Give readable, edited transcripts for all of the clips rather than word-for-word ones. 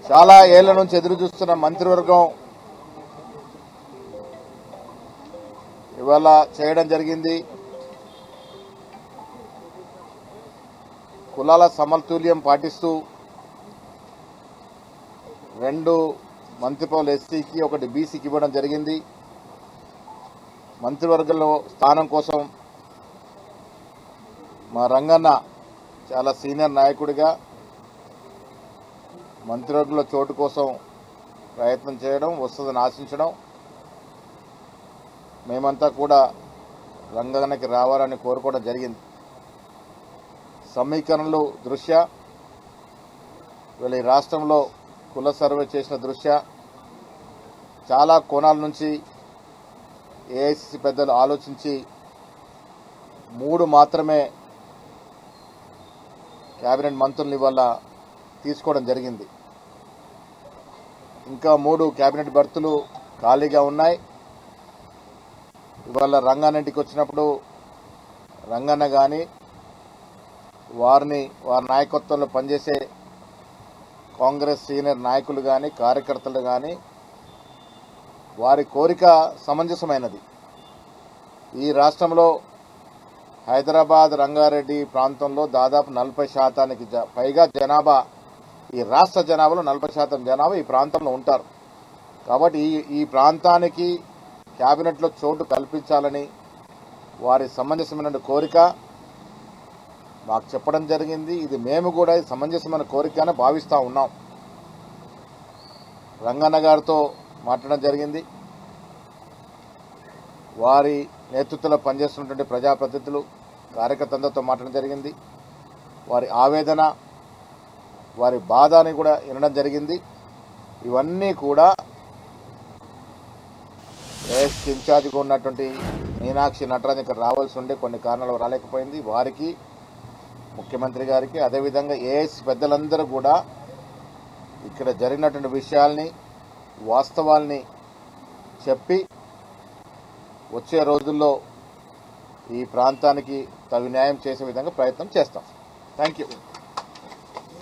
చాలా ఏళ్ల నుంచి ఎదురు చూస్తున్న మంత్రివర్గం ఇవాళ చేయడం జరిగింది. కులాల సమతుల్యం పాటిస్తూ 2 మంత్రి పదవులు ఎస్సీకి, 1 బీసీకి ఇవ్వడం జరిగింది. మంత్రివర్గంలో స్థానం కోసం మా రంగన్న చాలా సీనియర్ నాయకుడిగా మంత్రివర్గంలో చోటు కోసం ప్రయత్నం చేయడం, వస్తుందని ఆశించడం, మేమంతా కూడా రంగన్నకి రావాలని కోరుకోవడం జరిగింది. సమీకరణలు దృష్ట్యా వీళ్ళ ఈ రాష్ట్రంలో కుల సర్వే చేసిన దృష్ట్యా చాలా కోణాల నుంచి ఏఐసిసి పెద్దలు ఆలోచించి 3 మాత్రమే కేబినెట్ మంత్రులను ఇవాళ తీసుకోవడం జరిగింది. ఇంకా 3 కేబినెట్ బర్తులు ఖాళీగా ఉన్నాయి. ఇవాళ రంగారెడ్డికి వచ్చినప్పుడు రంగన్న కానీ వారి నాయకత్వంలో పనిచేసే కాంగ్రెస్ సీనియర్ నాయకులు కానీ కార్యకర్తలు కానీ వారి కోరిక సమంజసమైనది. ఈ రాష్ట్రంలో హైదరాబాద్ రంగారెడ్డి ప్రాంతంలో దాదాపు 40% పైగా జనాభా, ఈ రాష్ట్ర జనాభాలో 40% జనాభా ఈ ప్రాంతంలో ఉంటారు. కాబట్టి ఈ ప్రాంతానికి కేబినెట్లో చోటు కల్పించాలని వారి సమంజసమైన కోరిక మాకు చెప్పడం జరిగింది. ఇది మేము కూడా సమంజసమైన కోరికగానే భావిస్తూ ఉన్నాం. రంగన్న గారితో మాట్లాడడం జరిగింది. వారి నేతృత్వంలో పనిచేస్తున్నటువంటి ప్రజాప్రతినిధులు కార్యకర్తలతో మాట్లాడడం జరిగింది. వారి ఆవేదన, వారి బాధని కూడా వినడం జరిగింది. ఇవన్నీ కూడా ఏఎస్కి ఇన్ఛార్జిగా ఉన్నటువంటి మీనాక్షి నటరాజన్ ఇక్కడ రావాల్సి ఉండే కొన్ని కారణాలు రాలేకపోయింది. వారికి, ముఖ్యమంత్రి గారికి, అదేవిధంగా ఏఎస్ పెద్దలందరూ కూడా ఇక్కడ జరిగినటువంటి విషయాల్ని, వాస్తవాల్ని చెప్పి వచ్చే రోజుల్లో ఈ ప్రాంతానికి తగు న్యాయం చేసే విధంగా ప్రయత్నం చేస్తాం. Thank you.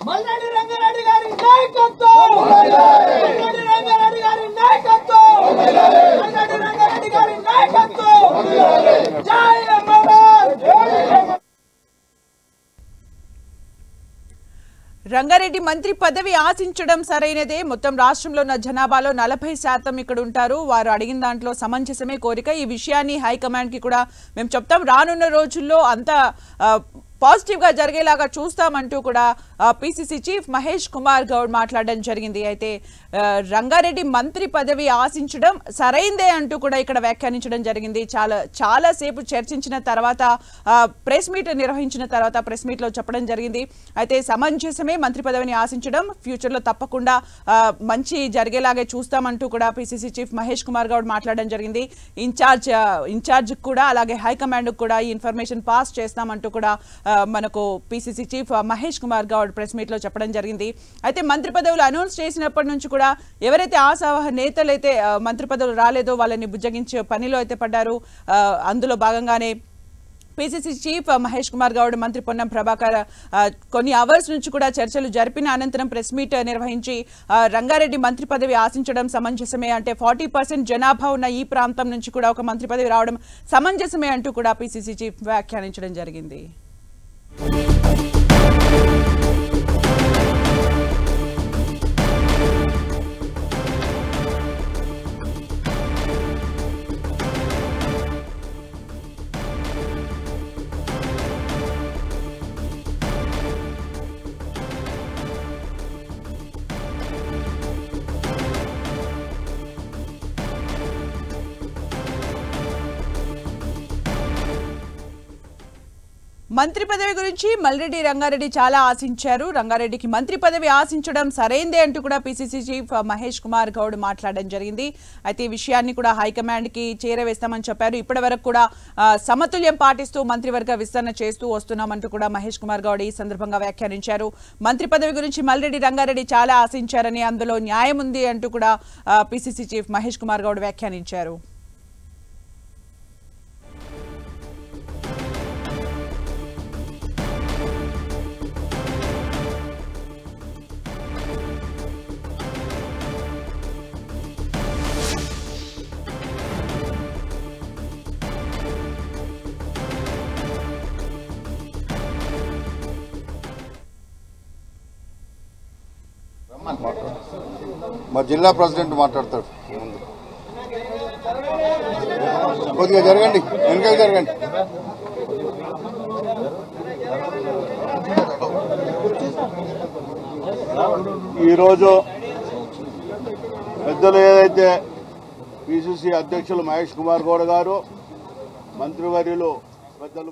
మల్లాడి రంగారెడ్డి గారి నాయకత్వం, మల్లాడి రంగారెడ్డి గారి నాయకత్వం, మల్లాడి రంగారెడ్డి గారి నాయకత్వం. జై అమర్. రంగారెడ్డి మంత్రి పదవి ఆశించడం సరైనదే. మొత్తం రాష్ట్రంలో ఉన్న జనాభాలో 40% ఇక్కడ ఉంటారు. వారు అడిగిన దాంట్లో సమంజసమే కోరిక. ఈ విషయాన్ని హైకమాండ్ కి కూడా మేము చెప్తాం. రానున్న రోజుల్లో అంతా పాజిటివ్ గా జరిగేలాగా చూస్తామంటూ కూడా పిసిసి చీఫ్ మహేష్ కుమార్ గౌడ్ మాట్లాడడం జరిగింది. అయితే రంగారెడ్డి మంత్రి పదవి ఆశించడం సరైందే అంటూ కూడా ఇక్కడ వ్యాఖ్యానించడం జరిగింది. చాలా సేపు చర్చించిన తర్వాత ప్రెస్ మీట్ నిర్వహించిన తర్వాత ప్రెస్ మీట్ లో చెప్పడం జరిగింది. అయితే సమంజసమే మంత్రి పదవిని ఆశించడం, ఫ్యూచర్ లో తప్పకుండా మంచి జరిగేలాగే చూస్తామంటూ కూడా పిసిసి చీఫ్ మహేష్ కుమార్ గౌడ్ మాట్లాడడం జరిగింది. ఇన్ఛార్జ్ కూడా అలాగే హైకమాండ్ కూడా ఈ ఇన్ఫర్మేషన్ పాస్ చేస్తామంటూ కూడా మనకు PCC chief Mahesh Kumar Goud press meet లో చెప్పడం జరిగింది. అయితే మంత్రి పదవులు అనౌన్స్ చేసినప్పటి నుంచి కూడా ఎవరైతే ఆశావహ నేతలైతే మంత్రి పదవులు రాలేదో వాళ్ళని బుజ్జగించే పనిలో అయితే పడ్డారు. అందులో భాగంగానే పిసిసి చీఫ్ మహేష్ కుమార్ గౌడ్ మంత్రి పొన్నం ప్రభాకర్ కొన్ని అవర్స్ నుంచి కూడా చర్చలు జరిపిన అనంతరం ప్రెస్ మీట్ నిర్వహించి రంగారెడ్డి మంత్రి పదవి ఆశించడం సమంజసమే, అంటే 40% జనాభా ఉన్న ఈ ప్రాంతం నుంచి కూడా ఒక మంత్రి పదవి రావడం సమంజసమే అంటూ కూడా పిసిసి చీఫ్ వ్యాఖ్యానించడం జరిగింది. మంత్రి పదవి గురించి మల్రెడ్డి రంగారెడ్డి చాలా ఆశించారు. రంగారెడ్డికి మంత్రి పదవి ఆశించడం సరైందే అంటూ కూడా పిసిసి చీఫ్ మహేష్ కుమార్ గౌడ్ మాట్లాడడం జరిగింది. అయితే ఈ విషయాన్ని కూడా హైకమాండ్ కి చేరవేస్తామని చెప్పారు. ఇప్పటి వరకు కూడా సమతుల్యం పాటిస్తూ మంత్రివర్గ విస్తరణ చేస్తూ వస్తున్నామంటూ కూడా మహేష్ కుమార్ గౌడ్ ఈ సందర్భంగా వ్యాఖ్యానించారు. మంత్రి పదవి గురించి మల్రెడ్డి రంగారెడ్డి చాలా ఆశించారని, అందులో న్యాయం ఉంది అంటూ కూడా పిసిసి చీఫ్ మహేష్ కుమార్ గౌడ్ వ్యాఖ్యానించారు. మా జిల్లా ప్రెసిడెంట్ మాట్లాడతాడు. కొద్దిగా జరగండి, వెనకాల జరగండి. ఈరోజు పెద్దలు ఏదైతే పిసిసి అధ్యక్షులు మహేష్ కుమార్ గౌడ్ గారు, మంత్రివర్యులు పెద్దలు